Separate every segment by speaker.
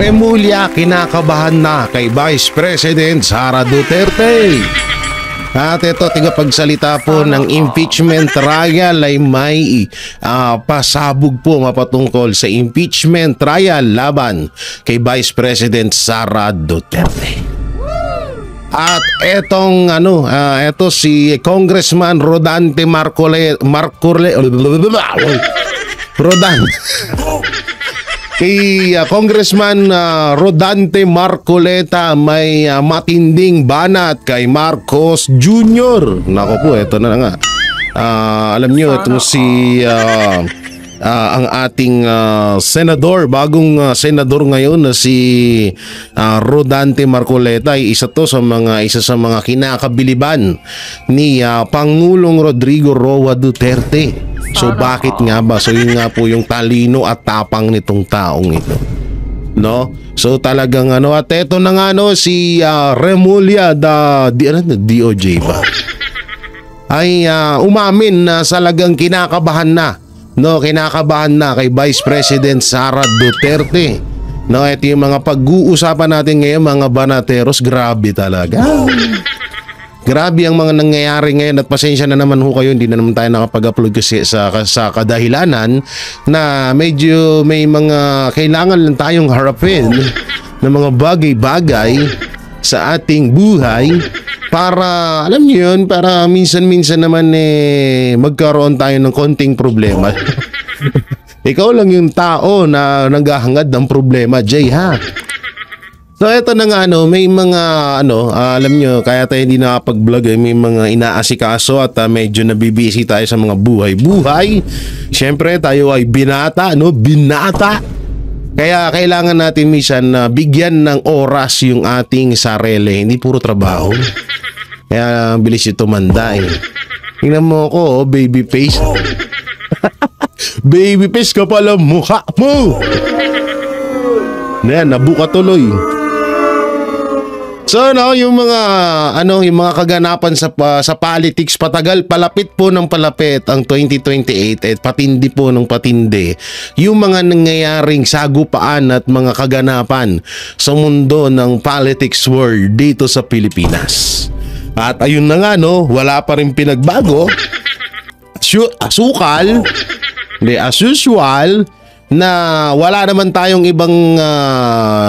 Speaker 1: Remulla kinakabahan na kay Vice President Sara Duterte. At ito, tigapagsalita po ng impeachment trial ay may pasabog po mapatungkol sa impeachment trial laban kay Vice President Sara Duterte. At etong eto si Congressman Rodante kay Congressman Rodante Marcoleta may matinding banat kay Marcos Jr. Nako po, ito na nga. Alam nyo, ito si ang ating senador, bagong senador ngayon na si Rodante Marcoleta ay isa sa mga kinakabiliban ni Pangulong Rodrigo Roa Duterte. So bakit nga ba? So yun nga po yung talino at tapang nitong taong ito. No? So talagang at eto na nga si Remulla DOJ ba? Ay umamin na talagang kinakabahan na. No, kinakabahan na kay Vice President Sara Duterte. No, ito yung mga pag-uusapan natin ngayon, mga banateros, grabe talaga. Grabe ang mga nangyayari ngayon at pasensya na naman ho kayo, hindi na naman tayo nakapag-upload kasi sa kadahilanan na medyo may mga kailangan lang tayong harapin ng mga bagay-bagay sa ating buhay para, alam niyo yun, para minsan-minsan naman magkaroon tayo ng konting problema. Ikaw lang yung tao na naghahangad ng problema, Jay, ha? So eto na nga may mga alam nyo, kaya tayo hindi nakapag-vlog may mga inaasikaso at medyo nabibisi tayo sa mga buhay-buhay. Siyempre tayo ay binata. Kaya kailangan natin minsan bigyan ng oras yung ating sarili, hindi puro trabaho. Kaya bilis ito tumanda Tingnan mo ako, baby face. Baby face ka pala mukha mo. Nabuka tuloy. So yung mga kaganapan sa politics, palapit po ng palapit ang 2028 at patindi po ng patindi yung mga nangyayaring sagupaan at mga kaganapan sa mundo ng politics world dito sa Pilipinas. At ayun na nga wala pa rin pinagbago. As usual na wala naman tayong ibang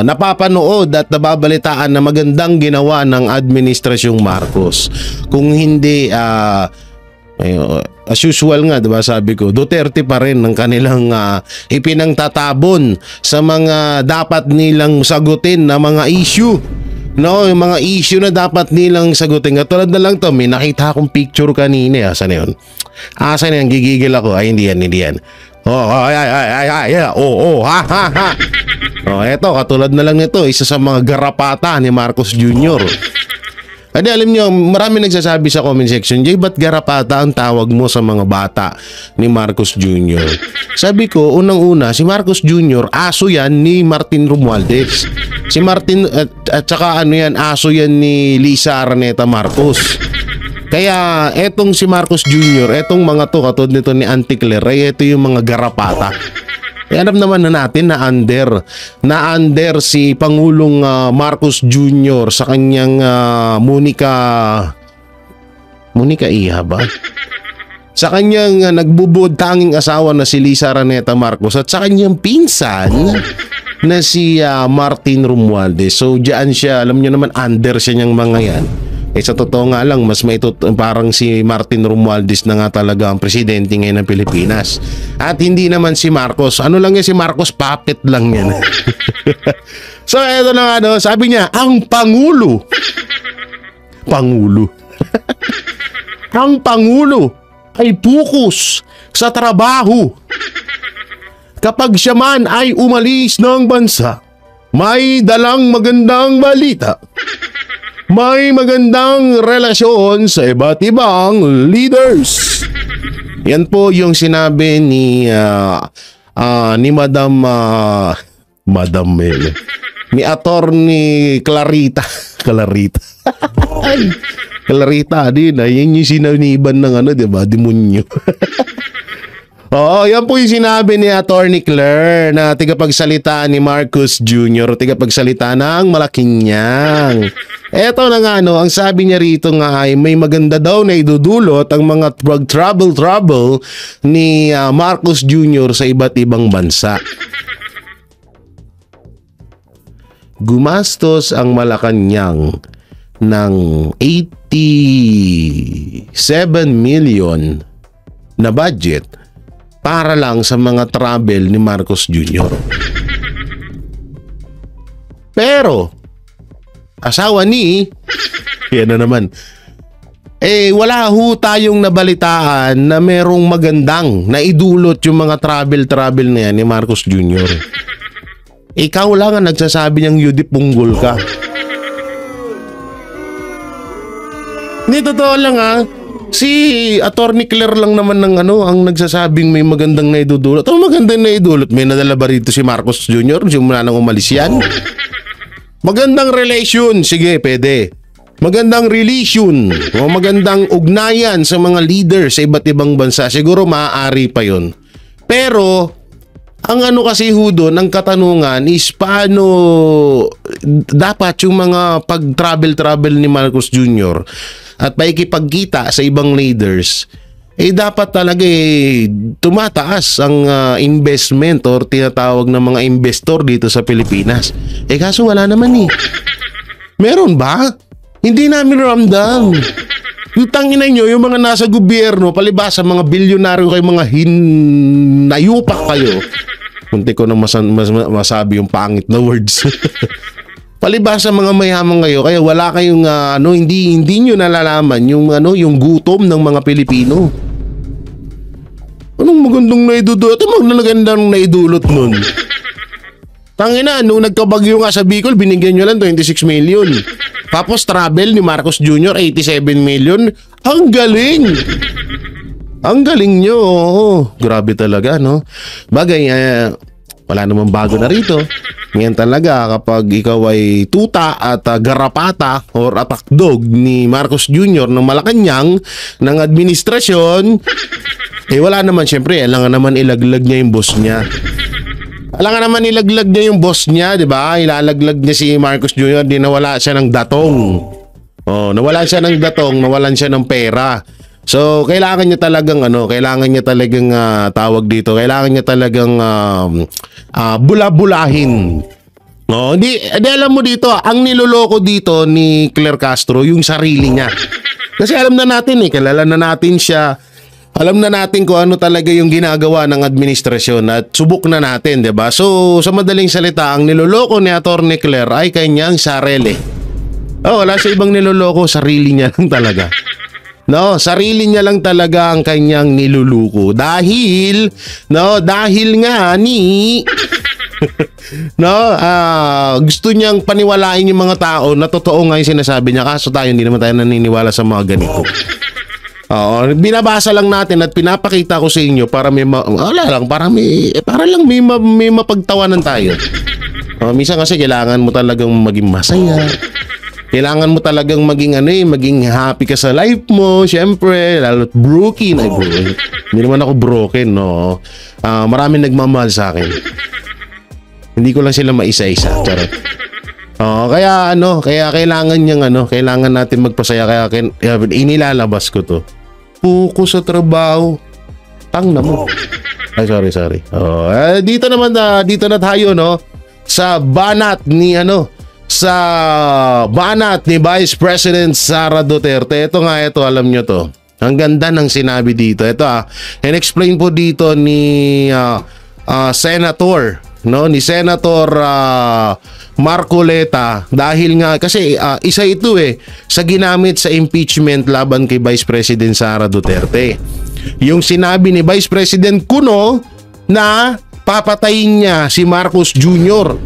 Speaker 1: napapanood at nababalitaan na magandang ginawa ng Administrasyong Marcos. Kung hindi as usual nga, diba, sabi ko, Duterte pa rin ng kanilang ipinangtatabon sa mga dapat nilang sagutin na mga issue. No, yung mga issue na dapat nilang sagutin. Katulad na lang to, may nakita akong picture kanina. Asan na yun? Asan na yan? Gigigil ako. Ay, hindi yan. Eto, katulad na lang nito, isa sa mga garapata ni Marcos Jr. Adi, alam nyo, marami nagsasabi sa comment section, Jay, ba't garapata ang tawag mo sa mga bata ni Marcos Jr.? Sabi ko, unang-una, si Marcos Jr., aso yan ni Martin Romualdez. Si Martin, at saka aso yan ni Lisa Araneta Marcos. Kaya etong si Marcos Jr., etong mga to, katulad nito ni Auntie Claire, ito yung mga garapata. Alam naman na natin na under si Pangulong Marcos Jr. sa kanyang Monica Iha ba? Sa kanyang nagbubod tanging asawa na si Lisa Araneta Marcos at sa kanyang pinsan na si Martin Romualdez. So diyan siya, alam niyo naman, under siya niyang mga yan. Sa totoo nga lang, mas parang si Martin Romualdez na nga talaga ang presidente ngayon ng Pilipinas. At hindi naman si Marcos. Ano lang yan si Marcos? Puppet lang yan. So eto na nga sabi niya, ang Pangulo. Ang Pangulo ay pukus sa trabaho. Kapag siya man ay umalis ng bansa, may dalang magandang balita. May magandang relasyon sa iba't ibang leaders. Yan po yung sinabi ni Madam ni Attorney Clarita. Clarita din. Yan yung sinaniban ng diba? Demonyo. Oo, yan po yung sinabi ni Attorney Claire na tigapagsalita ni Marcos Jr. Tigapagsalita ng Malacanang. Eto na nga ang sabi niya rito nga ay may maganda daw na idudulot ang mga trouble ni Marcos Jr. sa iba't ibang bansa. Gumastos ang Malacanang ng 87 million na budget para lang sa mga travel ni Marcos Jr. Pero asawa ni yan na naman wala ho tayong nabalitaan na merong magandang naidulot yung mga travel na yan ni Marcos Jr. Ikaw lang ang nagsasabi niyang Yudi Punggol ka. Hindi, totoo lang si Attorney Claire lang naman ng ang nagsasabing may magandang naidudulot. Ang magandang naidulot, may nadala ba rito si Marcos Jr. Simula nang umalis yan? Magandang relation, sige, pwede. Magandang relation o magandang ugnayan sa mga leader sa iba't ibang bansa, siguro maaari pa yon. Pero ang kasi doon, ang katanungan is paano dapat yung mga pag-travel ni Marcos Jr. at paikipagkita sa ibang leaders, dapat talaga tumataas ang investment or tinatawag na mga investor dito sa Pilipinas. Kaso wala naman Meron ba? Hindi namin ramdam. Yung tangina nyo, yung mga nasa gobyerno, palibasa mga bilyonaryo kayo, mga hinayupak kayo. Kunti ko na masabi yung pangit na words. Palibasa mga mayaman kayo, kaya wala kayong hindi nyo nalalaman yung yung gutom ng mga Pilipino. Anong magandang naidudulot? Magandang naidulot nun. Tangina, nung nagkabagyo nga sa Bicol, binigyan nyo lang 26 million. Tapos travel ni Marcos Jr. 87 million. Ang galing! Ang galing nyo, grabe talaga, no? Bagay, wala namang bago na rito. Ngayon talaga, kapag ikaw ay tuta at garapata or atakdog ni Marcos Jr. ng Malacanang, ng administrasyon, wala naman, syempre, alangan naman ilaglag niya yung boss niya. Alangan naman ilaglag niya yung boss niya, di ba? Ilalaglag niya si Marcos Jr. Di nawala siya ng datong. Nawalan siya ng datong, nawalan siya ng pera. So, kailangan niya talagang tawag dito, kailangan niya talagang bula-bulahin. Di alam mo dito, ang niloloko dito ni Claire Castro, yung sarili niya. Kasi alam na natin kilala na natin siya. Alam na natin kung ano talaga yung ginagawa ng administrasyon at subok na natin, 'di ba? So, sa madaling salita, ang niloloko ni Attorney Claire ay kanyang sarili. Wala sa ibang niloloko, sarili niya lang talaga. No, sarili niya lang talaga ang kanyang niluluko dahil nga ni gusto niyang paniwalain yung mga tao na totoo nga yung sinasabi niya, kaso tayo hindi naman tayo naniniwala sa mga ganito. Binabasa lang natin at pinapakita ko sa inyo para may mapagtawanan tayo. Minsan kasi kailangan mo talagang maging masaya. Kailangan mo talagang maging happy ka sa life mo, syempre, lalo't broken. Hindi naman ako broken, no. Maraming nagmamahal sa akin. Hindi ko lang sila maisa-isa, charot. Kaya kailangan natin magpasaya, kaya inilalabas ko to. Focus sa trabaho. Tangna mo. Ay, sorry. Dito na tayo, no, sa banat ni Vice President Sara Duterte. Ito, alam nyo to. Ang ganda ng sinabi dito. Ito in-explain po dito ni Senator Marcoleta, dahil nga kasi isa ito sa ginamit sa impeachment laban kay Vice President Sara Duterte. Yung sinabi ni Vice President Cuno na papatayin niya si Marcos Jr.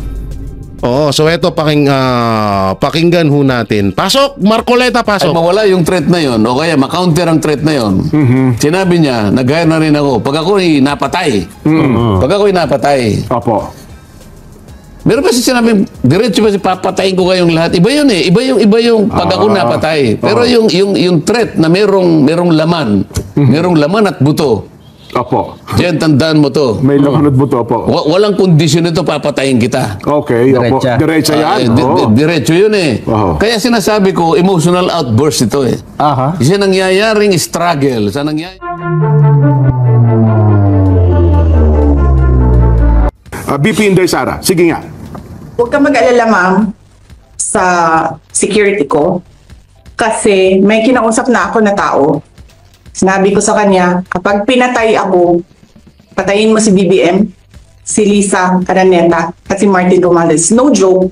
Speaker 1: So eto pakinggan ho natin. Pasok, Marcoleta, pasok.
Speaker 2: Ay mawala yung threat na yon o kaya ma-counter ang threat na yon. Sinabi niya, nag-hire na rin ako pag ako'y napatay.
Speaker 3: Opo.
Speaker 2: Meron pa siya sinabi, diretso ba si papatayin ko kayong lahat? Iba yun Iba yung pag ako napatay. Pero yung threat na merong laman, merong laman at buto.
Speaker 3: Opo.
Speaker 2: Jen, tandaan mo to.
Speaker 3: May lamanod mo to, opo.
Speaker 2: Walang kondisyon ito, papatayin kita.
Speaker 3: Okay, opo.
Speaker 4: Diretsa.
Speaker 3: Diretsa yan. Oo.
Speaker 2: Diretso yun eh.
Speaker 3: Oo.
Speaker 2: Kaya sinasabi ko, emotional outburst ito eh.
Speaker 4: Aha.
Speaker 2: Kasi nangyayaring struggle, sa nangyayari...
Speaker 3: BP Inday Sara, sige nga.
Speaker 5: Huwag ka mag-alala, ma'am, sa security ko. Kasi may kinausap na ako na tao. Sinabi ko sa kanya, kapag pinatay ako, patayin mo si BBM, si Lisa Araneta, at si Martin Romales. No joke.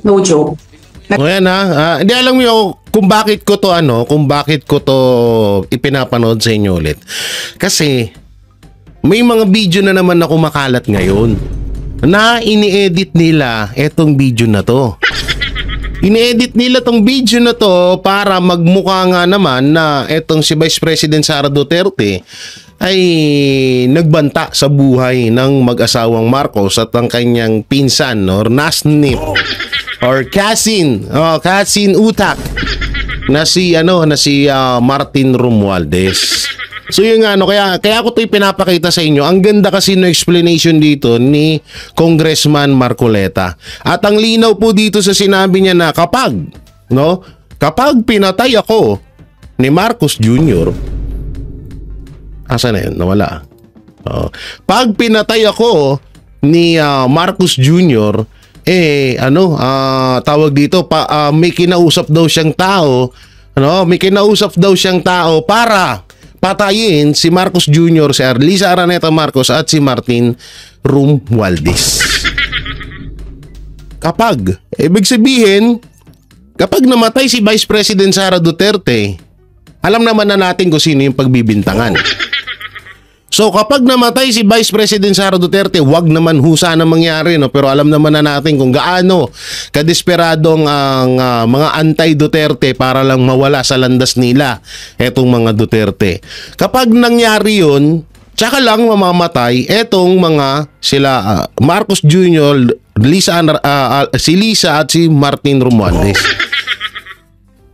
Speaker 5: No joke.
Speaker 1: O yan ha. Hindi alam niyo kung bakit ko to ipinapanood sa inyo ulit. Kasi may mga video na naman na kumakalat ngayon na ini-edit nila etong video na to. Ini-edit nila tong video na to para magmukha nga naman na etong si Vice President Sara Duterte ay nagbanta sa buhay ng mag-asawang Marcos at ang kanyang pinsan or nasnip or cousin utak na si Martin Romualdez. So yun nga kaya ako 'to pinapakita sa inyo. Ang ganda kasi ng explanation dito ni Congressman Marcoleta. At ang linaw po dito sa sinabi niya na kapag pinatay ako ni Marcos Jr. Asa na yun? Nawala. Pag pinatay ako ni Marcos Jr. Tawag dito may kinausap daw siyang tao, para patayin si Marcos Jr., si Lisa Araneta Marcos at si Martin Romualdez. Ibig sabihin, kapag namatay si Vice President Sara Duterte, alam naman na natin kung sino yung pagbibintangan. So kapag namatay si Vice President Sara Duterte, wag naman sana mangyari, no? Pero alam naman na natin kung gaano kadesperadong ang mga anti-Duterte para lang mawala sa landas nila etong mga Duterte. Kapag nangyari yun, tsaka lang mamamatay etong mga sila Marcos Jr., si Lisa at si Martin Romualdez.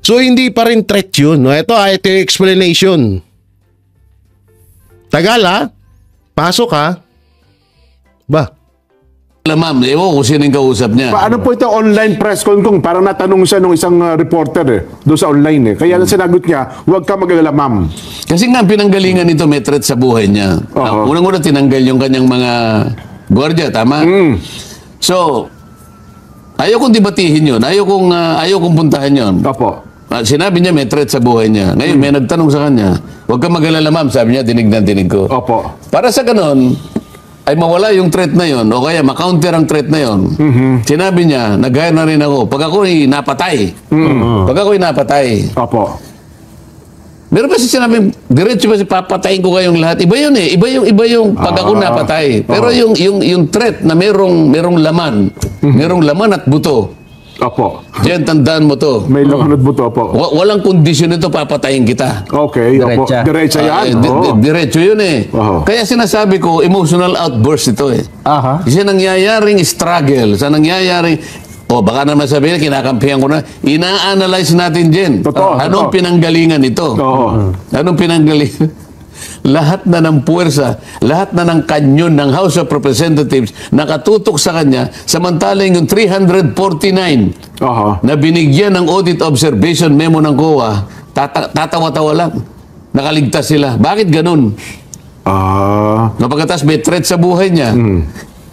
Speaker 1: So hindi pa rin threat yun, no? Ito yung explanation. Tagal pasok ba?
Speaker 2: Ma'am, ewan kung sino yung kausap niya.
Speaker 3: Paano po ito online press con kung parang natanong siya ng isang reporter doon sa online Kaya sinagot niya, huwag ka mag-alala, ma'am.
Speaker 2: Kasi nga, pinanggalingan nito may threat sa buhay niya.
Speaker 3: Oo.
Speaker 2: Unang-una tinanggal yung kanyang mga gwardiya, tama? So, ayaw kong debatihin yun. Ayaw kong puntahan yun.
Speaker 3: Opo.
Speaker 2: Sinabi niya may threat sa buhay niya. Ngayon, may nagtanong sa kanya, huwag ka mag-alala, ma'am. Sabi niya, dinig na dinig ko.
Speaker 3: Opo.
Speaker 2: Para sa ganon, ay mawala yung threat na yon o kaya makounter ang threat na yon. Sinabi niya, nag-hire na rin ako. Pag ako'y napatay.
Speaker 3: Opo.
Speaker 2: Meron ba siya sinabi, diretso ba si papatayin ko kayong lahat? Iba yun eh. Iba yung pag ako napatay. Pero yung threat na merong laman. Merong laman at buto.
Speaker 3: Opo.
Speaker 2: Jen, tandaan mo to.
Speaker 3: May lamanod mo to, opo.
Speaker 2: Walang kondisyon ito, papatayin kita.
Speaker 3: Okay, opo.
Speaker 4: Diretsa.
Speaker 3: Diretsa yan.
Speaker 2: Diretso yun eh.
Speaker 3: Oo.
Speaker 2: Kaya sinasabi ko, emotional outburst ito eh.
Speaker 4: Aha.
Speaker 2: Kasi nangyayaring struggle, baka naman sabihin, kinakampihan ko na, ina-analyze natin, Jen.
Speaker 3: Totoo,
Speaker 2: Anong
Speaker 3: totoo.
Speaker 2: pinanggalingan ito?
Speaker 3: Oo.
Speaker 2: Anong pinanggalingan? Lahat na ng puwersa, lahat na ng kanyon ng House of Representatives nakatutok sa kanya, samantalang yung 349
Speaker 3: Oho.
Speaker 2: na binigyan ng audit observation memo ng COA, tatawa-tawa lang. Nakaligtas sila. Bakit ganun? Pagkatas may threat sa buhay niya.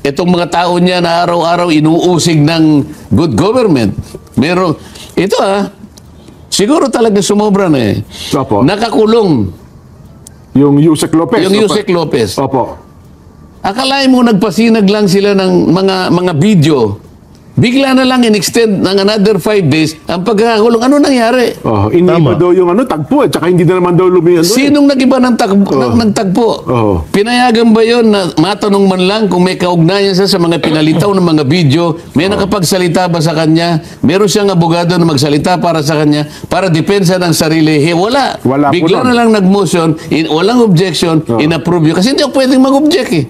Speaker 2: Itong mga tao niya na araw-araw inuusig ng good government. Siguro talaga sumobra na eh.
Speaker 3: Opo.
Speaker 2: Nakakulong
Speaker 3: Yung Yusek Lopez.
Speaker 2: yung Yusek Lopez.
Speaker 3: Opo.
Speaker 2: Akalain mo nagpasinag lang sila ng mga video. Bigla na lang in-extend ng another 5 days ang pagkakakulong. Ano nangyari?
Speaker 3: Iniba daw yung tagpo tsaka hindi na naman daw lumiyan.
Speaker 2: Sinong nag-iba ng tagpo?
Speaker 3: Oo.
Speaker 2: Pinayagan ba yon na matanong man lang kung may kaugnayan siya sa mga pinalitaw ng mga video? May nakapagsalita ba sa kanya? Meron siyang abogado na magsalita para sa kanya para depensa ng sarili? Wala.
Speaker 3: Wala po
Speaker 2: Bigla
Speaker 3: nun.
Speaker 2: na lang nag-motion, walang objection, in-approve yun. Kasi hindi ako pwedeng mag-object eh.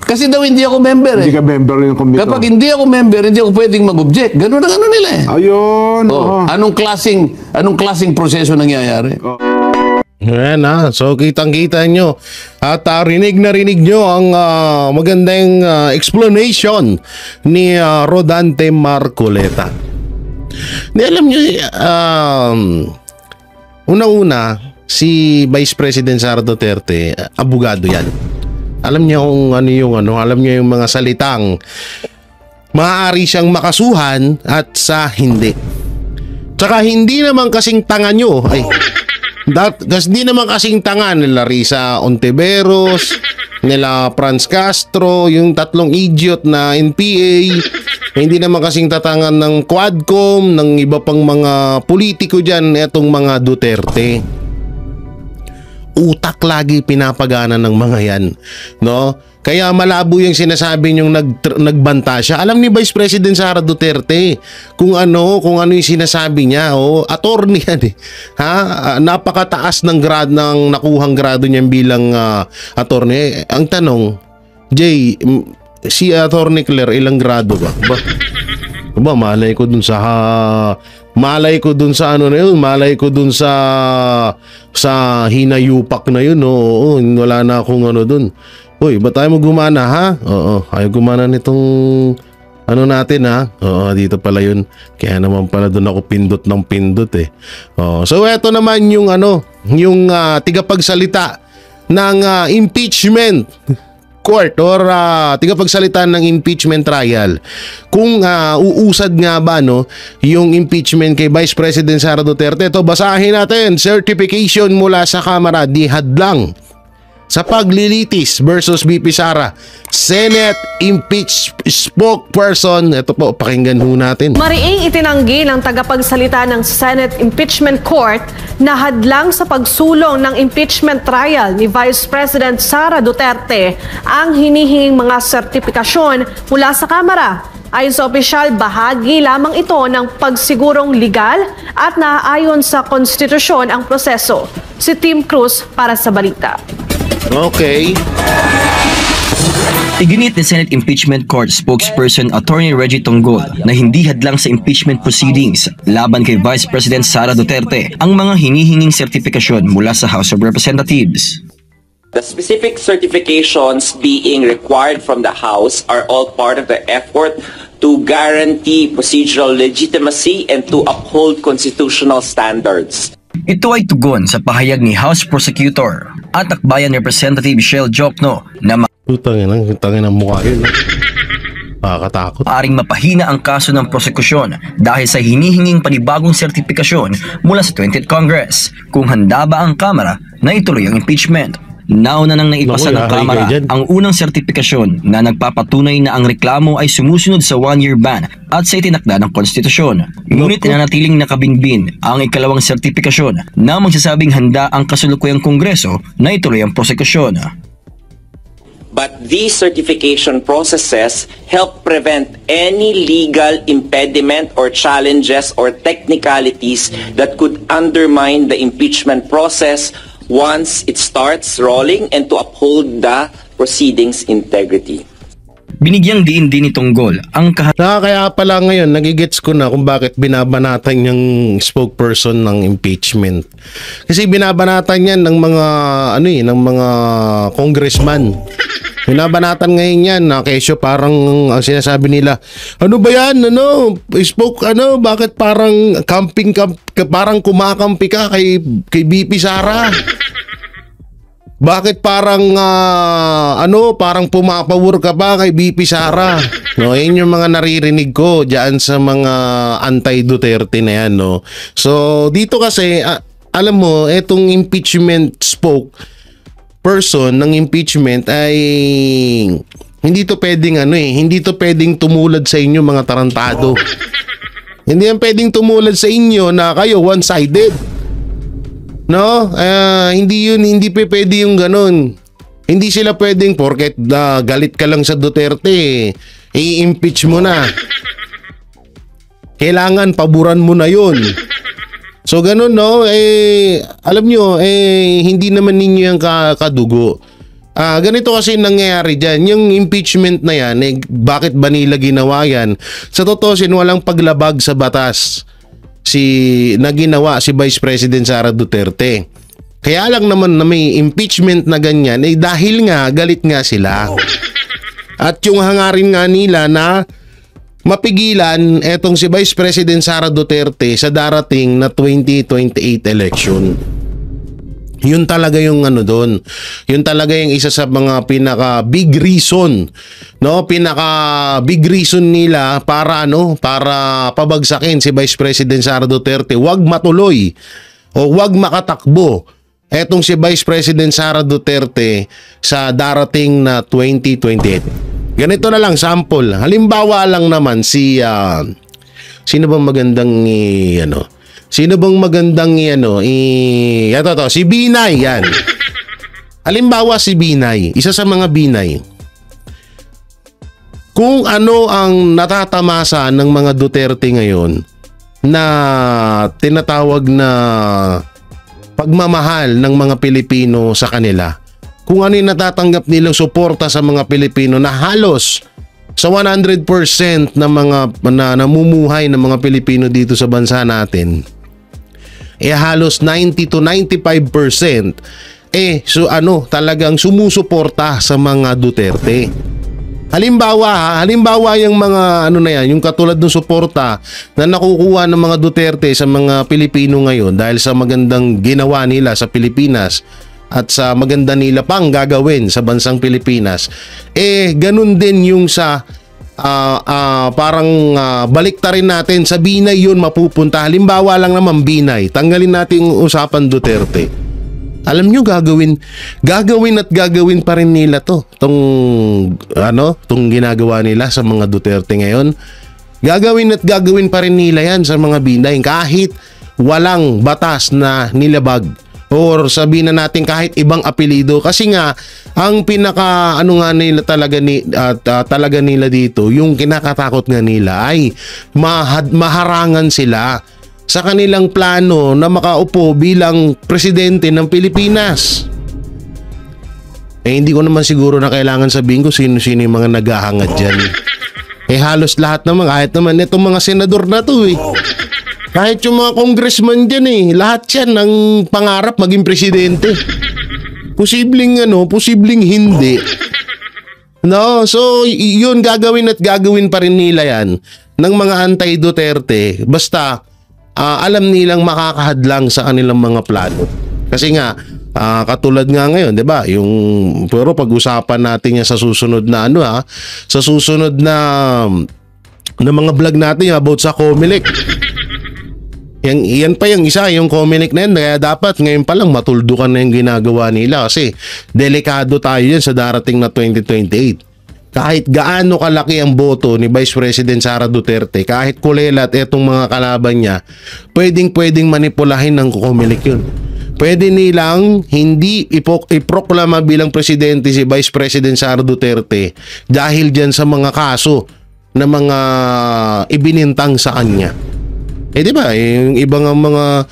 Speaker 2: Kasi daw hindi ako member eh.
Speaker 3: Hindi ka member ng committee.
Speaker 2: Kapag hindi ako member, hindi ako pwedeng mag-object. Ganun ang ano nila eh.
Speaker 3: Ayun.
Speaker 2: Anong klaseng proseso nangyayari?
Speaker 1: Ayan so kitang-kita nyo at rinig na rinig nyo ang magandang explanation ni Rodante Marcoleta. Di alam nyo, unang-una, si Vice President Sara Duterte, abogado yan. Alam niya kung ano yung alam niya yung mga salitang maaari siyang makasuhan at sa hindi. Tsaka hindi naman kasing tanga nyo, hindi naman kasing tanga nila Risa Ontiveros, nila Franz Castro, yung tatlong idiot na NPA, hindi naman kasing tatangan ng Quadcom, ng iba pang mga politiko dyan, etong mga Duterte. Utak lagi pinapagana ng mga yan, no? Kaya malabo yung sinasabi niyong nagbanta siya. Alam ni Vice President Sara Duterte kung ano yung sinasabi niya. Attorney yan napakataas ng grade ng nakuhang grado niya bilang attorney. Ang tanong, Jay, si Attorney Claire ilang grado ba? Malay ko dun sa malay ko dun sa hinayupak na yun. Wala na akong dun. Uy, ba't tayo mo gumana ha? Oo, ayaw gumana nitong natin ha? Oo, dito pala yun. Kaya naman pala dun ako pindot ng pindot so eto naman yung yung tigapagsalita ng impeachment court or tigapagsalita ng impeachment trial. Kung uusad nga ba yung impeachment kay Vice President Sara Duterte. Ito, basahin natin. Certification mula sa Kamara di hadlang sa paglilitis versus BP Sara. Senate impeach spokesperson. Ito po, pakinggan ho natin.
Speaker 4: Mariing itinanggi ng tagapagsalita ng Senate Impeachment Court na hadlang sa pagsulong ng impeachment trial ni Vice President Sara Duterte ang hinihinging mga sertifikasyon mula sa Kamara. Ayon sa opisyal, bahagi lamang ito ng pagsigurong legal at naaayon sa konstitusyon ang proseso. Si Tim Cruz para sa balita.
Speaker 1: Okay.
Speaker 6: Iginit ni Senate Impeachment Court spokesperson Attorney Reggie Tonggol na hindi hadlang sa impeachment proceedings laban kay Vice President Sara Duterte ang mga hinihinging sertifikasyon mula sa House of Representatives.
Speaker 7: The specific certifications being required from the House are all part of the effort to guarantee procedural legitimacy and to uphold constitutional standards.
Speaker 6: Ito ay tugon sa pahayag ni House Prosecutor at Akbayan Representative Shell Jokno na
Speaker 1: Tangin ang mukha yun. Nakakatakot.
Speaker 6: Maaring mapahina ang kaso ng prosekusyon dahil sa hinihinging panibagong sertifikasyon mula sa 20th Congress kung handa ba ang Kamara na ituloy ang impeachment. Nauna nang naipasa ng Kamara ang unang sertifikasyon na nagpapatunay na ang reklamo ay sumusunod sa 1-year ban at sa itinakda ng konstitusyon. Ngunit nanatiling nakabinbin ang ikalawang sertifikasyon na magsasabing handa ang kasulukuyang Kongreso na ituloy ang prosekusyon.
Speaker 7: But these certification processes help prevent any legal impediment or challenges or technicalities that could undermine the impeachment process once it starts rolling and to uphold the proceedings' integrity.
Speaker 6: Binigyang diin din ni Tonggol ang
Speaker 1: Kaya pala ngayon nagigets ko na kung bakit binabanatan yung spokesperson ng impeachment. Kasi binabanatan yan ng mga ng mga congressman. Binabanatan ngayon yan na kesyo parang ang sinasabi nila, ano ba yan? Bakit parang parang kumakampi ka kay BP Sara? Bakit parang parang pumapawar ka ba kay BP Sara? Yun yung mga naririnig ko diyan sa mga anti-Duterte na yan, no. So dito kasi alam mo, etong impeachment person ng impeachment ay hindi to pwedeng hindi to pwedeng tumulad sa inyo mga tarantado. Hindi yan pwedeng tumulad sa inyo na kayo one-sided. No? Hindi pwede yung ganun. Hindi sila pwedeng porket galit ka lang sa Duterte, i-impeach mo na. Kailangan paboran mo na yun. So ganun, no? Alam nyo, hindi naman ninyo yung kadugo. Ganito kasi nangyayari dyan. Yung impeachment na yan, bakit ba nila ginawa yan? Sa totoo, walang paglabag sa batas na ginawa si Vice President Sara Duterte. Kaya lang naman na may impeachment na ganyan, dahil nga galit nga sila. At yung hangarin nga nila na mapigilan etong si Vice President Sara Duterte sa darating na 2028 election. Yun talaga yung ano doon. Yun talaga yung isa sa mga pinaka big reason, no? Pinaka big reason nila para para pabagsakin si Vice President Sara Duterte, wag matuloy o wag makatakbo etong si Vice President Sara Duterte sa darating na 2028. Ganito na lang sample. Halimbawa lang naman si sino bang magandang si Binay yan. Halimbawa si Binay, isa sa mga Binay. Kung ano ang natatamasa ng mga Duterte ngayon na tinatawag na pagmamahal ng mga Pilipino sa kanila. Kung ano yung natatanggap nilang suporta sa mga Pilipino na halos sa 100% na mga namumuhay ng mga Pilipino dito sa bansa natin, halos 90 to 95% talagang sumusuporta sa mga Duterte. Halimbawa yung mga yung katulad ng suporta na nakukuha ng mga Duterte sa mga Pilipino ngayon dahil sa magandang ginawa nila sa Pilipinas at sa maganda nila pang gagawin sa bansang Pilipinas, ganun din yung sa baliktarin natin sa Binay yun mapupunta. Halimbawa lang naman Binay, tanggalin natin yung usapan Duterte. Alam nyo, gagawin pa rin nila tong ginagawa nila sa mga Duterte ngayon. Gagawin pa rin nila yan sa mga Binay kahit walang batas na nilabag. Or sabihin na natin kahit ibang apelido, kasi nga ang pinaka nila talaga nila dito, yung kinakatakot nga nila ay maharangan sila sa kanilang plano na makaupo bilang presidente ng Pilipinas. Hindi ko naman siguro na kailangan sabihin ko sino-sino yung mga naghahangad dyan. Halos lahat naman, kahit naman itong mga senador na to kahit yung mga congressman dyan lahat yan ang pangarap maging presidente. Posibleng hindi. No, so yun gagawin pa rin nila yan ng mga anti-Duterte basta alam nilang makakahadlang sa kanilang mga plano. Kasi nga katulad nga ngayon, 'di ba? Pero pag-usapan natin yan sa susunod na sa susunod na mga vlog natin about sa COMELEC. Yan pa yung isa, yung COMELEC na yan. Kaya dapat ngayon pa lang matuldukan na yung ginagawa nila kasi delikado tayo yan sa darating na 2028. Kahit gaano kalaki ang boto ni Vice President Sara Duterte, kahit kulelat etong mga kalaban niya, pwedeng manipulahin ng COMELEC yun. Pwede nilang hindi iproklama bilang presidente si Vice President Sara Duterte dahil dyan sa mga kaso na mga ibinintang sa kanya. Di ba? Yung ibang mga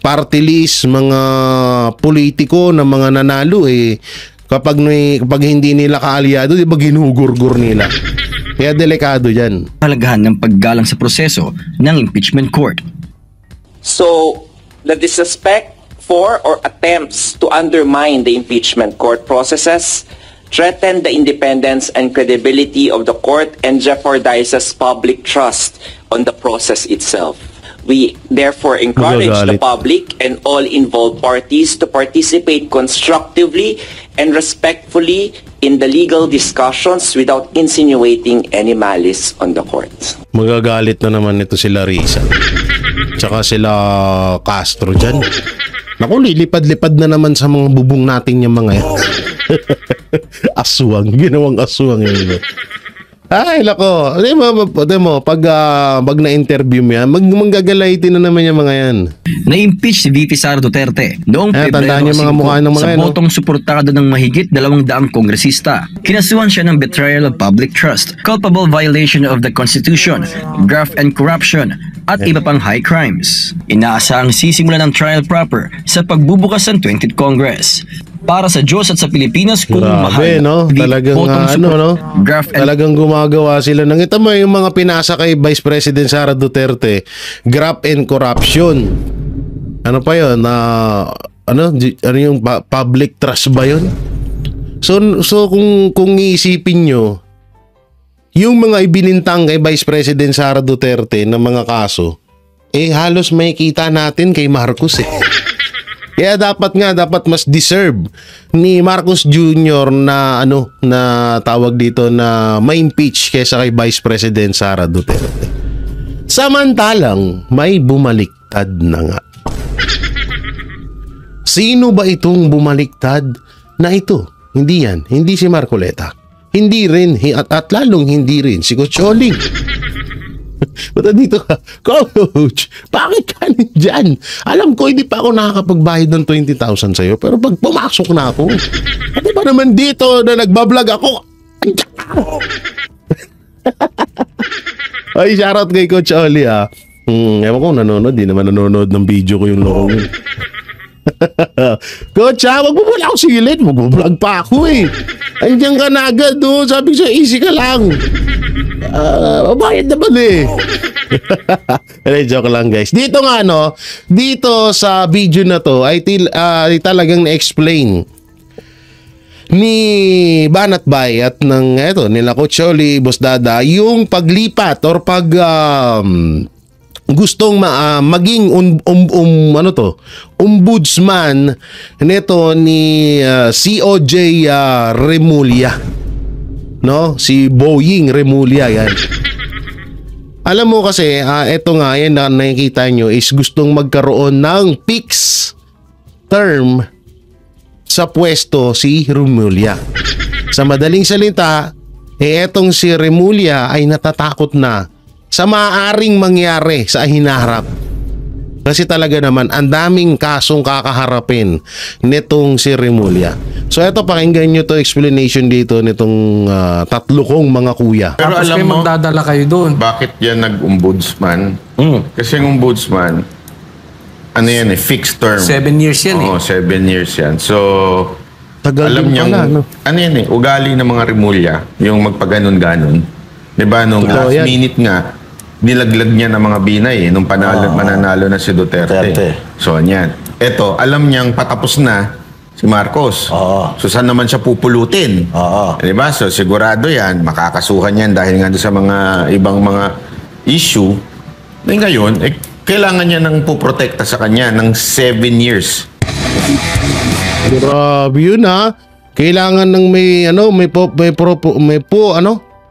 Speaker 1: party list, mga politiko na mga nanalo kapag hindi nila kaalyado, di ba ginugurgur nila? Kaya delikado yan.
Speaker 6: Halagahan ng paggalang sa proseso ng impeachment court.
Speaker 7: So, the disrespect for or attempts to undermine the impeachment court processes threaten the independence and credibility of the court and jeopardizes public trust on the process itself. We therefore encourage the public and all involved parties to participate constructively and respectfully in the legal discussions without insinuating any malice on the court.
Speaker 1: Magagalit na naman ito sila Risa. Tsaka sila Castro dyan. Naku, lilipad-lipad na naman sa mga bubong natin yung mga yan. Aswang, ginawang aswang yun. Ay, lako. Pag na-interview mo yan, manggagalitin na naman yung mga yan.
Speaker 6: Na-impeach si VP Sara Duterte noong Pebrero 5 sa botong suportado ng mahigit 200 kongresista. Kinasuhan siya ng betrayal of public trust, culpable violation of the Constitution, graft and corruption, at iba pang high crimes. Inaasahang sisimulan ng trial proper sa pagbubukas ng 20th Congress. Para sa Diyos at sa Pilipinas kung mahal.
Speaker 1: Talagang talagang gumagawa sila ng ito mo yung mga pinasa kay Vice President Sara Duterte, graft and corruption. Ano pa yun? ano yung public trust ba yun? So kung iisipin nyo, yung mga ibinintang kay Vice President Sara Duterte na mga kaso, halos may kita natin kay Marcos eh. Kaya dapat mas deserve ni Marcos Jr. na na tawag dito na ma-impeach kaysa kay Vice President Sara Duterte. Samantalang may bumaliktad na nga. Sino ba itong bumaliktad na ito? Hindi yan. Hindi si Marcoleta. Hindi rin. At lalong hindi rin si Coach Oling. Ba't dito ka? Coach, bakit ka dyan? Alam ko, hindi pa ako nakakapagbayad ng 20,000 sa'yo. Pero pag pumasok na ako, di ba naman dito na nagbablog ako? Ay, shoutout kay Coach Oli ewan ko nanonood. Di naman nanonood ng video ko yung loko yun. Coach wag mo muna ako silid. Mag-vlog pa ako eh. Andiyan ka na agad sabi ko easy ka lang. Bayad naman eh. Joke lang guys. Dito nga dito sa video na to ay talagang na-explain ni Banat Bay at nila Coach Oli, Boss Dada, yung paglipat or gustong maging ombudsman nito ni COJ Remulla. Si Boying Remulla yan. Alam mo kasi, ito nga yan na nakikita nyo is gustong magkaroon ng fixed term sa pwesto si Remulla. Sa madaling salita, etong si Remulla ay natatakot na sa maaaring mangyari sa hinaharap. Kasi talaga naman, ang daming kasong kakaharapin nitong si Remulla. So eto, pakinggan nyo to explanation dito nitong tatlo kong mga kuya.
Speaker 8: Pero
Speaker 9: tapos
Speaker 8: alam
Speaker 9: kayo
Speaker 8: mo,
Speaker 9: magdadala kayo doon.
Speaker 8: bakit yan nag-ombudsman? Kasi yung ombudsman, fixed term.
Speaker 9: 7 years yan
Speaker 8: Oo, 7 years yan. So,
Speaker 1: Tagal
Speaker 8: alam
Speaker 1: din
Speaker 8: niyang,
Speaker 1: pala,
Speaker 8: ugali ng mga Remulla, yung magpaganon-ganon. Diba, nung
Speaker 1: Totoo
Speaker 8: last
Speaker 1: yan.
Speaker 8: minute nga, nilaglag niya ng mga binay nung mananalo na si Duterte. So, yan. Eto, alam niyang patapos na si Marcos. So, saan naman siya pupulutin? Diba? So, sigurado yan, makakasuhan yan dahil nga doon sa mga ibang mga issue. Ngayon, kailangan niya ng puprotekta sa kanya ng 7 years.
Speaker 1: Grabe yun Kailangan ng may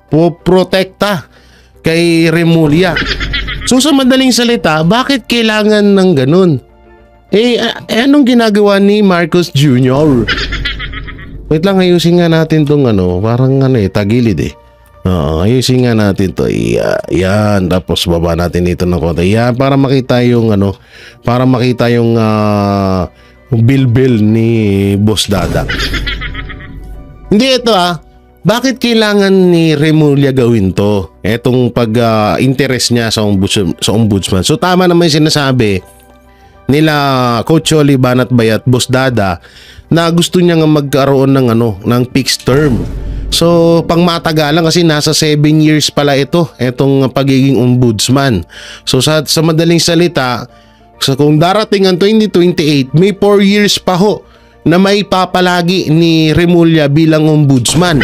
Speaker 1: poprotekta kay Remulla. So sa madaling salita, bakit kailangan ng ganun? Anong ginagawa ni Marcos Jr.? Wait lang, ayusin nga natin tong parang tagilid eh. Ayusin nga natin to. Yan, tapos baba natin dito ng konti. Yan, para makita yung bilbil ni Boss Dada. Hindi ito bakit kailangan ni Remulla gawin to? Etong pag-interest niya sa ombudsman. So tama naman yung sinasabi nila Coach Oli, Banat Bay at Boss Dada na gusto niya nga magkaroon ng fixed term. So pang matagalan kasi nasa 7 years pala etong pagiging ombudsman. So sa madaling salita, kung darating ang 2028, may 4 years pa na may papalagi ni Remulla bilang ombudsman.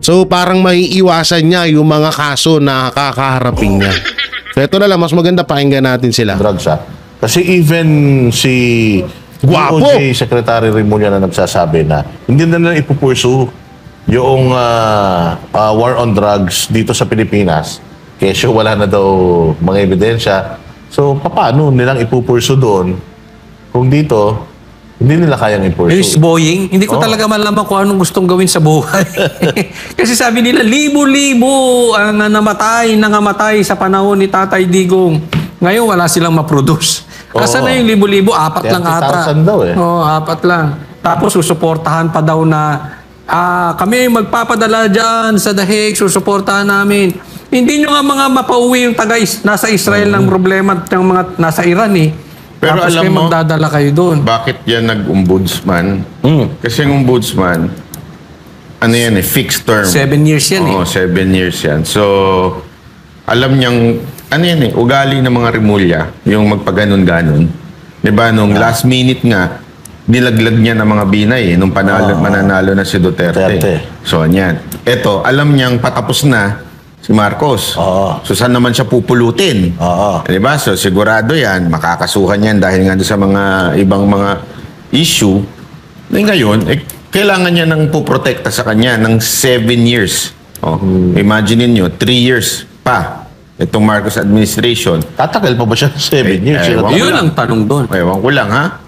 Speaker 1: So parang may iwasan niya yung mga kaso na kakaharapin niya. So ito na lang, mas maganda pakinggan natin sila.
Speaker 10: Drugs Kasi even si
Speaker 1: Guwapo!
Speaker 10: DOJ Secretary Remulla na nagsasabi na hindi na nila ipupursue yung war on drugs dito sa Pilipinas. Kesyo wala na daw mga ebidensya. So paano nilang ipupursu doon kung dito hindi nila kayang i-pursue?
Speaker 9: Miss Boying, hindi ko talaga malaman kung anong gustong gawin sa buhay. Kasi sabi nila, libo-libo ang nangamatay sa panahon ni Tatay Digong. Ngayon, wala silang ma-produce. Asan na yung libo-libo? 4 lang ata.
Speaker 10: 30,000 daw eh.
Speaker 9: 4 lang. Tapos, susuportahan pa daw na kami magpapadala dyan sa dahig, susuportahan namin. Hindi nyo nga mga mapauwi yung nasa Israel ng problema ng mga nasa Iran eh.
Speaker 8: Pero
Speaker 9: tapos
Speaker 8: alam
Speaker 9: kayo
Speaker 8: mo,
Speaker 9: magdadala kayo doon.
Speaker 8: bakit yan nag-ombudsman? Kasi yung ombudsman, fixed term.
Speaker 9: 7 years yan
Speaker 8: Oo, 7 years yan. So, alam niyang, ugali ng mga Remulla, yung magpaganon-ganon. Diba, nung last minute nga, nilaglag niya ng mga binay nung mananalo na si Duterte. So, yan. Ito, alam niyang patapos na si Marcos. So, saan naman siya pupulutin? Diba? So, sigurado yan, makakasuhan yan dahil nga sa mga ibang mga issue. Ngayon, kailangan niya ng puprotekta sa kanya ng 7 years. Imagine niyo 3 years pa itong Marcos administration.
Speaker 10: Tatagal pa ba siya 7 years?
Speaker 9: Yun ang tanong doon.
Speaker 8: Ewan ko lang, ha?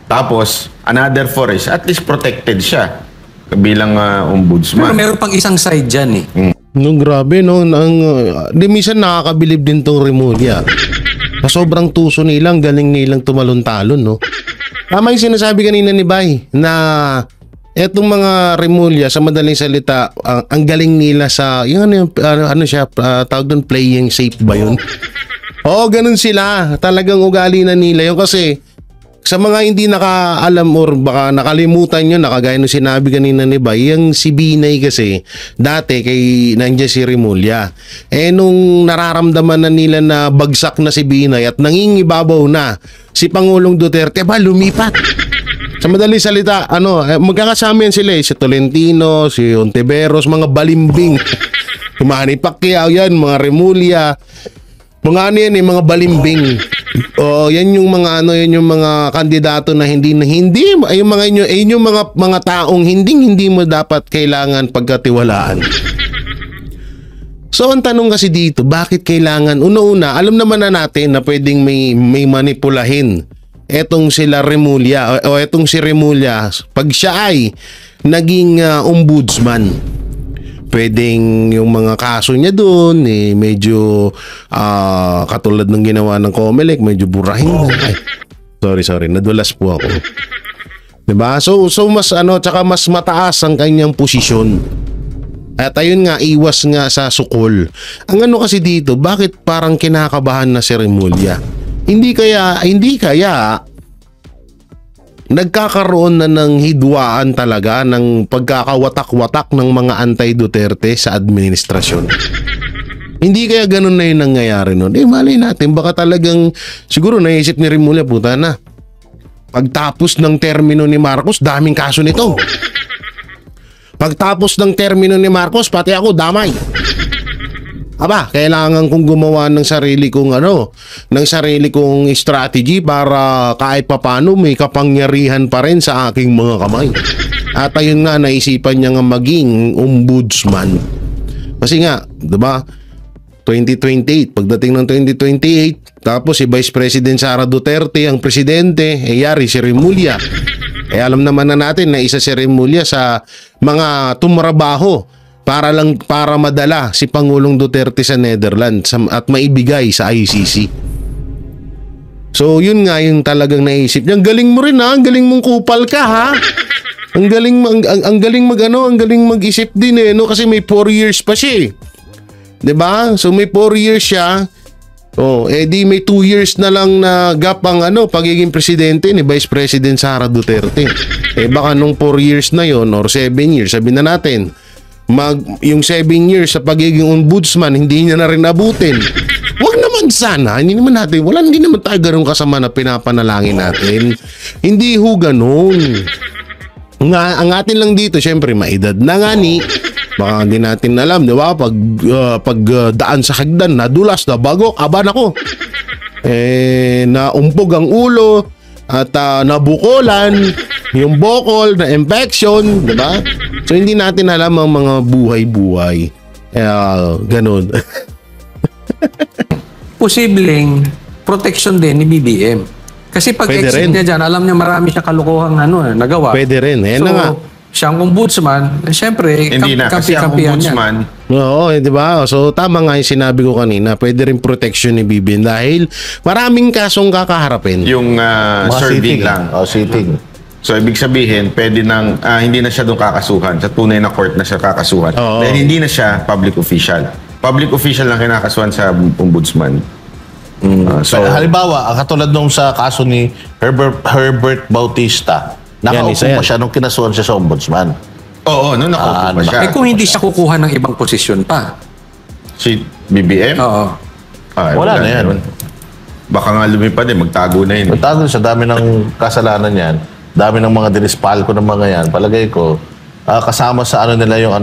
Speaker 8: Tapos, another 4 is, at least protected siya bilang ombudsman.
Speaker 9: Pero meron pang isang side dyan
Speaker 1: No, grabe, no? Di minsan nakakabilib din tong Remulla. Sa sobrang tuso nilang, galing nilang tumalon-talon, no? Tama yung sinasabi kanina ni Bay, na etong mga Remulla, sa madaling salita, ang galing nila sa, yung ano siya, tawag doon, playing safe ba yun? Oo, ganun sila. Talagang ugali na nila yun kasi sa mga hindi nakaalam or baka nakalimutan nyo, nakagaya nung sinabi kanina ni Bay, yung si Binay kasi, dati kay nandiyan si Remulla. Nung nararamdaman na nila na bagsak na si Binay at nangingibabaw na si Pangulong Duterte, lumipat. Sa madaling salita, magkakasama yan sila si Tolentino, si Ontiveros, mga balimbing. Si Manny Pacquiao yan, mga Remulla. Mga mga balimbing. Yan yung mga yan yung mga kandidato na hindi yung mga taong hindi mo dapat kailangan pagkatiwalaan. So ang tanong kasi dito, bakit kailangan una alam naman na natin na pwedeng may manipulahin etong sila Remulla o etong si Remulla pag siya ay naging ombudsman. Pwedeng yung mga kaso niya doon medyo katulad ng ginawa ng Comelec, medyo burahin. Sorry, nadulas po ako. 'Di ba? So mas tsaka mas mataas ang kanyang posisyon. At ayun nga, iwas nga sa sukol. Ang kasi dito, bakit parang kinakabahan na si Remulla? Hindi kaya nagkakaroon na ng hidwaan talaga ng pagkakawatak-watak ng mga anti-Duterte sa administrasyon. Hindi kaya ganun na yung nangyayari nun. Malay natin, baka talagang siguro naisip ni Remulla, puta na. Pagtapos ng termino ni Marcos, daming kaso nito. Pagtapos ng termino ni Marcos, pati ako damay. Kailangan kong gumawa ng sarili kong strategy para kahit papano may kapangyarihan pa rin sa aking mga kamay. At ayun nga, naisipan niya nga maging ombudsman. Kasi nga, 'di ba? 2028, pagdating ng 2028, tapos si Vice President Sara Duterte ang presidente, yari si Remulla. Alam naman na natin na isa si Remulla sa mga tumrabaho para madala si Pangulong Duterte sa Netherlands at maibigay sa ICC. So yun nga yung talagang naisip niya. Ang galing mo rin ang galing mong kupal ka ha. Ang galing mag-isip din kasi may 4 years pa siya. 'Di ba? So may 4 years siya. Di may 2 years na lang na gap ang pagiging presidente ni Vice President Sara Duterte. Baka nung 4 years na yon or 7 years, sabihin na natin, yung 7 years sa pagiging ombudsman, hindi niya na rin abutin. Wag naman sana, hindi naman tayo ganun kasama na pinapanalangin natin. Hindi ho ganun. Ang atin lang dito, syempre, maedad na nga ni. Baka hindi natin alam, di ba? Pag daan sa hagdan, nadulas, nabagok, aban ako. Naumpog ang ulo, at nabukolan, yung bokol, na infection, di ba? So hindi natin alam ang mga buhay-buhay. Ganun.
Speaker 9: Posibleng protection din ni BBM. Kasi pag exit niya dyan, alam niya marami siya kalukuhang nagawa.
Speaker 1: Pwede rin.
Speaker 9: So, siyang ombudsman, siyempre,
Speaker 8: hindi na, kasi ang ombudsman.
Speaker 1: Oo, di ba? So, tama nga yung sinabi ko kanina, pwede rin protection ni BBM dahil maraming kasong kakaharapin.
Speaker 8: Yung serving lang.
Speaker 10: Sitting.
Speaker 8: So, ibig sabihin, pwede nang, hindi na siya doon kakasuhan. Sa tunay na court na siya kakasuhan. Dahil hindi na siya public official. Public official lang kinakasuhan sa ombudsman.
Speaker 10: So, halimbawa, katulad nung sa kaso ni Herbert Bautista, nakaupo pa siya nung kinasuhan siya sa ombudsman.
Speaker 8: Oo, nung nakaupo pa siya.
Speaker 9: Kung hindi siya kukuha ng ibang posisyon pa.
Speaker 8: Si BBM?
Speaker 9: Oo.
Speaker 10: Wala na yan.
Speaker 8: baka nga lumipad magtago na yun.
Speaker 10: Magtago sa dami ng kasalanan yan, dami ng mga dinispalko ng mga yan, palagay ko, kasama sa nila yung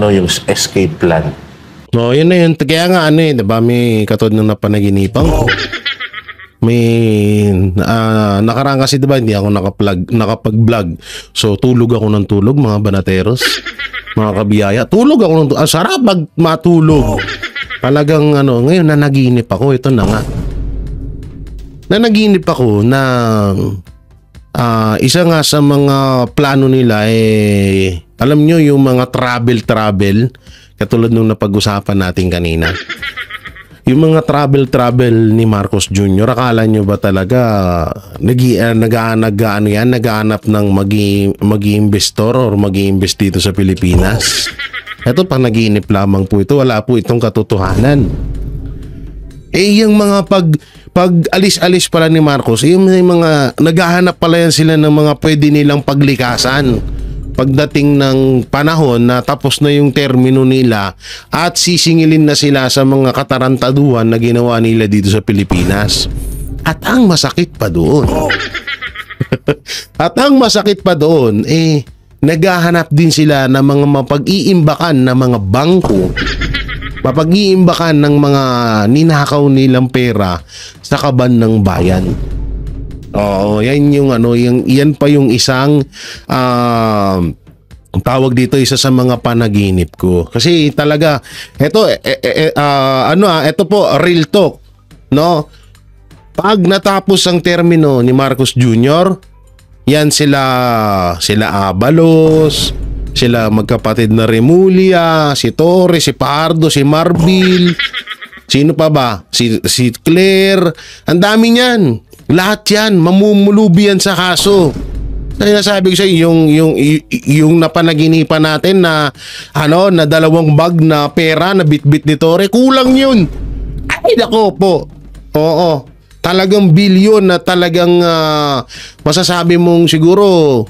Speaker 10: escape plan.
Speaker 1: No, yun na yun. Kaya nga diba, may katod ng napanaginipan ko. May nakaraan kasi diba hindi ako nakapag-vlog. So tulog ako ng tulog, mga banateros, mga kabiyaya. Tulog ako ng tulog. Sarap pag matulog. Talagang ngayon nanaginip ako. Ito na nga. Nanaginip ako na isa nga sa mga plano nila alam nyo yung mga travel katulad nung napag-usapan natin kanina. Yung mga travel ni Marcos Jr., akala nyo ba talaga naghahanap ng mag-i-investor or mag-i-invest dito sa Pilipinas? Ito panaginip lamang po ito, wala po itong katotohanan. Yung mga pag alis-alis pala ni Marcos, yung mga naghahanap pala yan sila ng mga pwede nilang paglikasan pagdating ng panahon na tapos na yung termino nila at sisingilin na sila sa mga katarantaduhan na ginawa nila dito sa Pilipinas. At ang masakit pa doon naghahanap din sila ng mga mapag-iimbakan na mga bangko, mapag-iimbakan ng mga ninakaw nilang pera sa kaban ng bayan. Oo, yan yung yan pa yung isang tawag dito, isa sa mga panaginip ko. Kasi talaga ito po real talk, no? Pag natapos ang termino ni Marcos Jr., yan sila Abalos, sila magkapatid na Remulla, si Torres, si Pardo, si Marbil, sino pa ba? Si Claire, ang dami niyan. Lahat yan, mamumulubi yan sa kaso. Kaya sabi ko sa yung napanaginipan natin na na 2 bag na pera na bitbit ni Torre, kulang yun. Ay nako po. Oo. Talagang bilyon na talagang masasabi mong siguro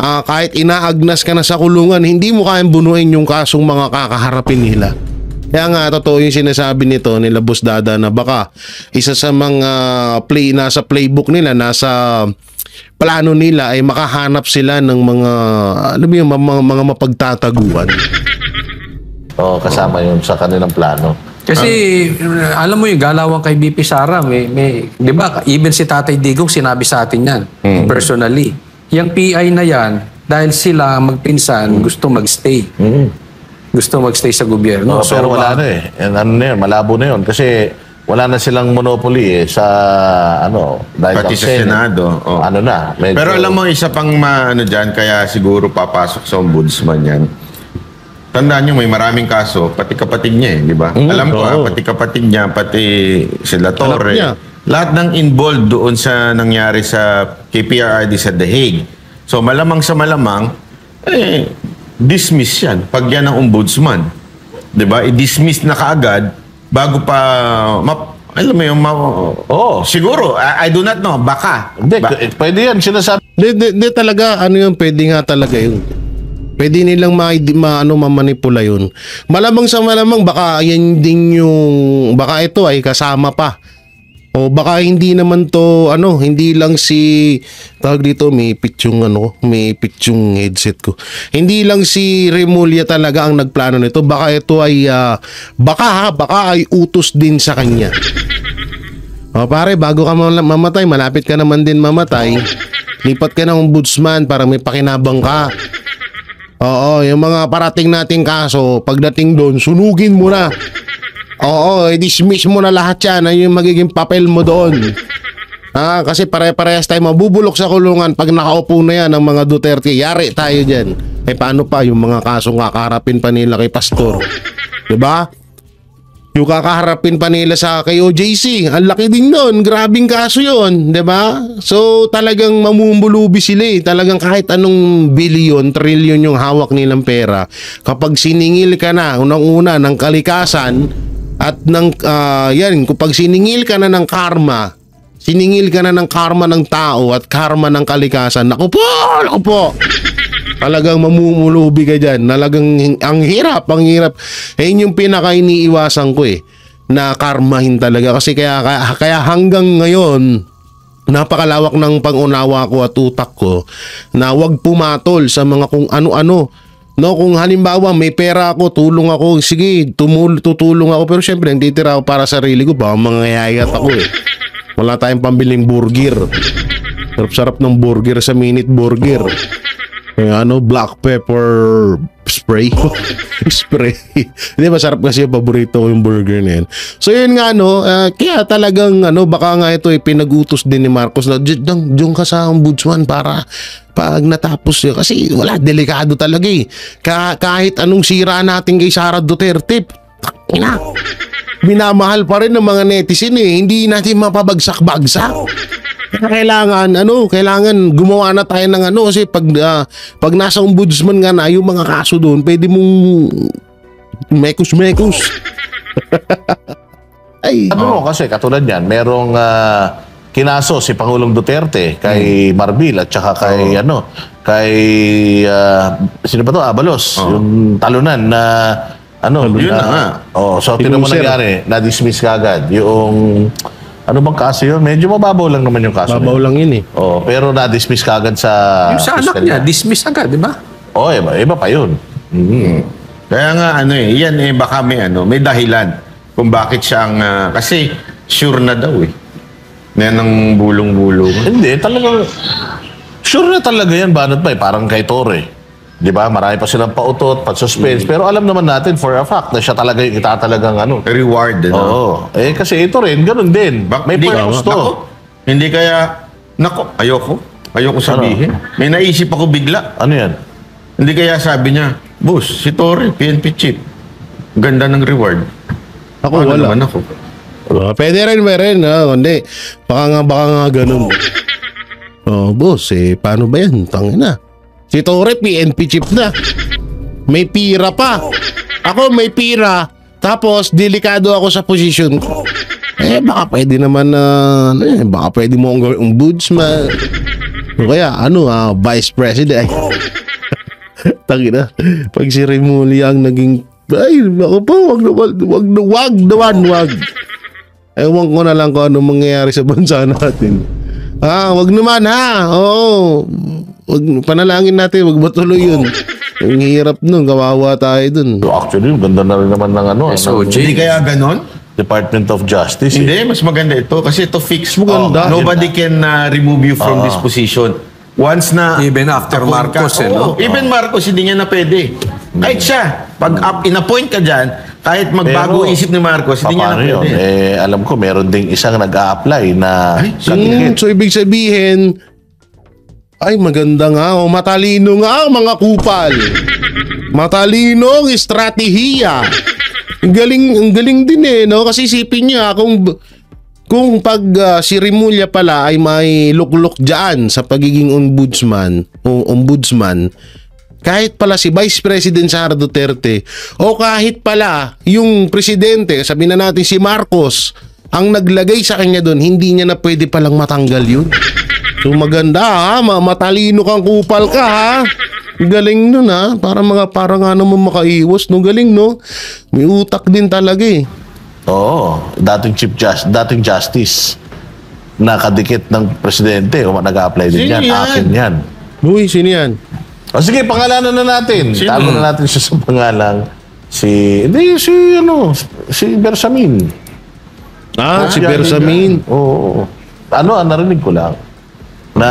Speaker 1: kahit inaagnas ka na sa kulungan, hindi mo kayang bunuin yung kasong mga kakaharapin nila. Kaya nga, totoo yung sinasabi nila Boss Dada, na baka isa sa mga nasa playbook nila, nasa plano nila ay makahanap sila ng mga, mga mapagtataguan.
Speaker 10: Oo, kasama yun sa kanilang plano.
Speaker 9: Kasi, alam mo yung galawang kay BP Sara, di ba, even si Tatay Digong sinabi sa atin yan, personally. Yung PI na yan, dahil sila magpinsan, gusto magstay. Gusto magstay sa gobyerno.
Speaker 10: So, pero wala na malabo na yun. Kasi wala na silang monopoly sa dahil
Speaker 8: pati sa Senado. Oh.
Speaker 10: Medyo...
Speaker 8: Pero alam mo, isa pang dyan, kaya siguro papasok sa ombudsman yan. Tandaan nyo, may maraming kaso, pati kapatid niya di ba? Alam ko, pati kapatid niya, pati sila Torre. Lahat ng involved doon sa nangyari sa KPRRD sa The Hague. So malamang sa malamang, dismiss yan pag yan ang ombudsman. Diba? I-dismiss na kaagad bago pa alam mo yung siguro, I do not know, baka.
Speaker 10: Hindi, pwede yan, sinasabi.
Speaker 1: Hindi talaga, pwede nga talaga yun. Pwede nilang mamanipula yun. Malamang sa malamang, baka yan din baka ito ay kasama pa. O baka hindi naman to hindi lang si tawag dito, may pitchung headset ko. Hindi lang si Remulla talaga ang nagplano nito. Baka ito ay baka ay utos din sa kanya. O pare, bago ka mamatay, malapit ka naman din mamatay. Lipat ka ng ombudsman para may pakinabang ka. Oo, yung mga parating nating kaso, pagdating doon, sunugin mo na. Oo, i-dismiss mo na lahat yan. Ano yung magiging papel mo doon? Kasi pare-parehas tayo mabubulok sa kulungan pag nakaupo na yan ng mga Duterte. Yari tayo dyan. Paano pa yung mga kasong kakaharapin pa nila kay Pastor? Diba? Yung kakaharapin pa nila kay OJC. Ang laki din doon. Grabing kaso yun. Diba? So talagang mamumulubi sila Talagang kahit anong billion, trillion yung hawak nilang pera. Kapag siningil ka na, unang-una ng kalikasan, at kapag siningil ka na ng karma, siningil ka na ng karma ng tao at karma ng kalikasan, naku po, talagang mamumulubi ka dyan. Talagang ang hirap. Yun yung pinaka-iniiwasan ko na karmahin talaga. Kasi kaya hanggang ngayon, napakalawak ng pangunawa ko at utak ko na wag pumatol sa mga kung ano-ano. No, kung halimbawa may pera ako, tulong ako, sige, tutulong ako. Pero syempre, hindi tira ako para sa sarili ko. Baka mangyayayat ako eh. Wala tayong pambiling burger. Sarap-sarap ng burger sa Minute Burger. Black pepper spray. Spray. Hindi, masarap kasi yung paborito ko yung burger na yan. So yun nga, kaya talagang, baka nga ito pinag-utos din ni Marcos na diyan ka sa ombudsman para pag natapos yun. Kasi wala, delikado talaga eh. Kahit anong sira natin kay Sara Duterte, minamahal pa rin ng mga netizen eh. Hindi natin mapabagsak-bagsak. Kailangan gumawa na tayo ng kasi pag nasa ombudsman nga na yung mga kaso doon, pwede mong mekus. Ay.
Speaker 10: Kasi katulad yan, merong kinaso si Pangulong Duterte kay Marbil at saka kay sino ba to? Abalos, yung talunan na
Speaker 8: yun na nga.
Speaker 10: So tinan mo nangyari, na-dismiss kagad yung ano bang kaso yun? Medyo mababaw lang naman yung kaso.
Speaker 1: Mababaw lang yun eh.
Speaker 10: Pero na-dismiss kagad sa...
Speaker 9: Yung sa anak niya, dismiss agad, di ba?
Speaker 10: Iba pa yun.
Speaker 8: Kaya nga yan baka may dahilan kung bakit siya ang... kasi sure na daw eh. Na ng bulong-bulong.
Speaker 10: Hindi, talagang... Sure na talaga yan, banat ba eh? Parang kay Torre. Di ba? Marami pa silang pautot, pa-suspense. Pero alam naman natin for a fact na siya talaga yung itatalagang
Speaker 8: reward.
Speaker 10: Oo. Kasi ito rin, ganun din. May purpose to.
Speaker 8: Hindi kaya... Ayoko sabihin. May naisip ako bigla.
Speaker 10: Ano yan?
Speaker 8: Hindi kaya sabi niya, boss, si Torre, PNP chief. Ganda ng reward.
Speaker 1: Ako wala.
Speaker 8: Naman ako.
Speaker 1: Pwede rin. Hindi. Baka nga ganun. Boss, paano ba yan? Tangina. Si Torre, PNP chief na. May pira pa. Ako may pira. Tapos, delikado ako sa posisyon ko. Baka pwede naman baka pwede mo akong gawin ombudsman. O kaya, vice president. Tangina. Pag si Remulla ang naging, ako po, wag. Ewan ko na lang kung ano mangyayari sa bansa natin. Wag naman ha. Wag panalangin natin, wag matuloy yun. Ang hirap nun, kawawa tayo dun.
Speaker 10: Actually, ganda na rin naman ng
Speaker 8: Hindi kaya ganon?
Speaker 10: Department of Justice.
Speaker 8: Hindi, mas maganda ito kasi ito fixed.
Speaker 1: Maganda.
Speaker 8: Nobody can remove you from this position. Once na...
Speaker 9: Even after Marcos,
Speaker 8: Even Marcos, hindi niya na pwede. Kahit siya, pag in-appoint ka dyan, kahit magbago isip ni Marcos, hindi niya na pwede.
Speaker 10: Alam ko, meron ding isang nag-a-apply na...
Speaker 1: So, ibig sabihin, maganda nga. Matalino nga mga kupal. Matalino ang estratehiya. Ang galing din kasi isipin niya kung pag si Remulla pala ay may luklok dyan sa pagiging ombudsman, kahit pala si Vice President Sara Duterte o kahit pala yung presidente, sabihin na natin si Marcos, ang naglagay sa kanya doon, hindi niya na pwede palang matanggal yun. So maganda matalino kang kupal ka ha. Galing nun ha. Parang naman makaiwas no. Galing no. May utak din talaga eh.
Speaker 10: Dating justice na kadikit ng presidente nag-a-apply din yan. Akin yan.
Speaker 1: Uy, sino yan?
Speaker 10: Sige, pangalanan na natin. Tago na natin siya sa pangalang si Bersamin.
Speaker 1: Si Bersamin.
Speaker 10: Oo. Narinig ko lang na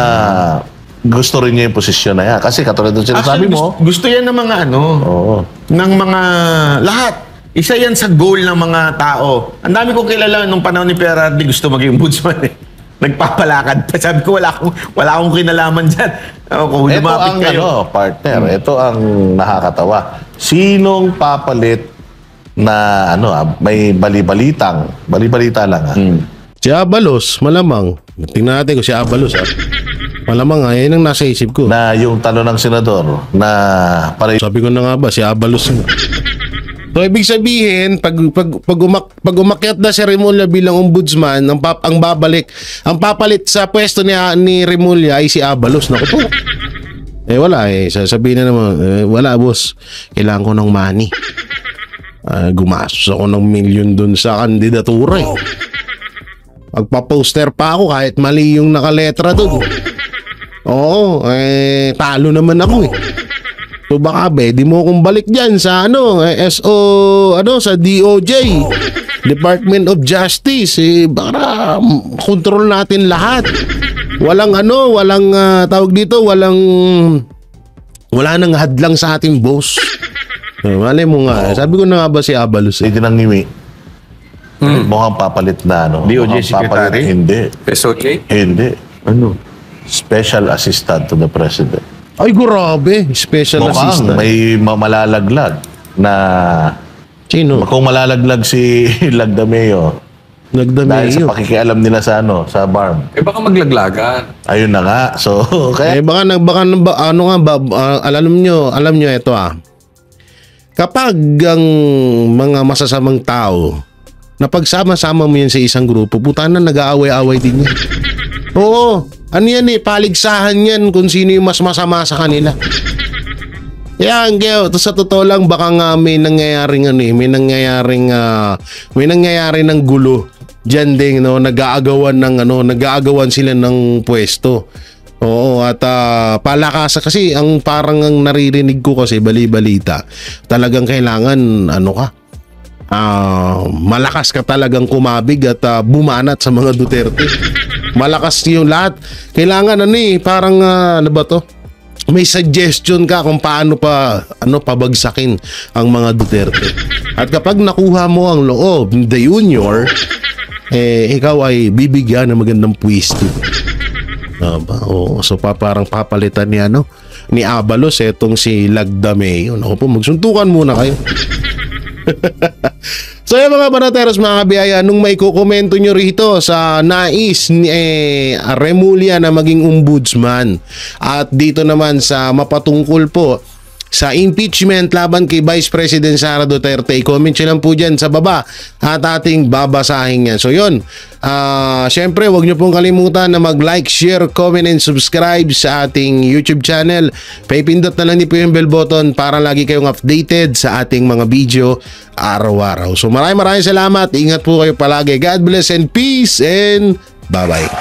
Speaker 10: gusto rin niya yung posisyon na yan. Kasi katulad ng sinasabi mo.
Speaker 8: Gusto yan ng mga ng mga lahat. Isa yan sa goal ng mga tao. Ang dami kong kilala nung panahon ni Perardi gusto maging ombudsman eh. Nagpapalakad pa. Sabi ko, wala akong kinalaman dyan. Kung lumapit kayo.
Speaker 10: Partner. Ito ang nakakatawa. Sinong papalit na may balibalita lang
Speaker 1: Si Abalos, malamang. Tingnan natin kung si Abalos malamang yan ang nasa isip ko.
Speaker 10: Na yung tanong ng senador na
Speaker 1: sabi ko na nga ba, si Abalos. So, ibig sabihin, pag umakyat na si Remulla bilang ombudsman, ang papalit sa pwesto ni Remulla ay si Abalos. Naku po. Wala sasabihin na naman, wala boss, kailangan ko ng money. Gumastos ako ng milyon dun sa kandidatura eh. Magpa-poster pa ako kahit mali yung nakaletra dun. Oo, talo naman ako eh. So baka di mo akong balik dyan sa sa DOJ, Department of Justice, para control natin lahat. Walang wala nang hadlang sa ating boss. Malay mo nga, sabi ko na nga ba si Abalos
Speaker 10: Hindi nang ngiwi. Mukhang papalit na,
Speaker 8: DOJ
Speaker 10: Mukhang
Speaker 8: Secretary?
Speaker 10: Hindi.
Speaker 9: SOJ?
Speaker 10: Hindi.
Speaker 8: Ano?
Speaker 10: Special Assistant to the President.
Speaker 1: Ay, grabe. Special
Speaker 10: Mukhang
Speaker 1: assistant.
Speaker 10: may malalaglag na...
Speaker 1: Sino?
Speaker 10: Kung malalaglag si Lagdameo dahil sa
Speaker 1: Nagdameo.
Speaker 10: pakikialam nila sa BARM.
Speaker 9: Baka maglaglagan.
Speaker 10: Ayun na nga. So, kaya...
Speaker 1: Alam nyo ito kapag ang mga masasamang tao na pagsama-sama mo yan sa isang grupo, puta na nag-aaway-aaway din yan. Oo, ano yan paligsahan yan kung sino yung mas masama sa kanila. Yan, sa totoo lang baka nga may nangyayaring ng gulo diyan din, nag-aagawan sila ng pwesto. Oo, at palakasan kasi ang parang ang naririnig ko kasi bali-balita. Talagang kailangan malakas ka talagang kumabig at bumanat sa mga Duterte. Malakas yung lahat. Kailangan parang may suggestion ka kung paano pabagsakin ang mga Duterte. At kapag nakuha mo ang loob the Junior, ikaw ay bibigyan ng magandang pwesto. So parang papalitan ni Abalos etong si Lagdameo. Naku po, magsuntukan muna kayo. So yung mga banateros, mga kabiyaya, nung may kukomento nyo rito sa nais ni Remulla na maging ombudsman at dito naman sa mapatungkol po sa impeachment laban kay Vice President Sara Duterte, i-comment nyo lang po dyan sa baba at ating babasahin yan. So yun, syempre wag nyo pong kalimutan na mag-like, share, comment, and subscribe sa ating YouTube channel. Paipindot na lang din po yung bell button para lagi kayong updated sa ating mga video araw-araw. So maraming salamat, ingat po kayo palagi. God bless and peace and bye-bye.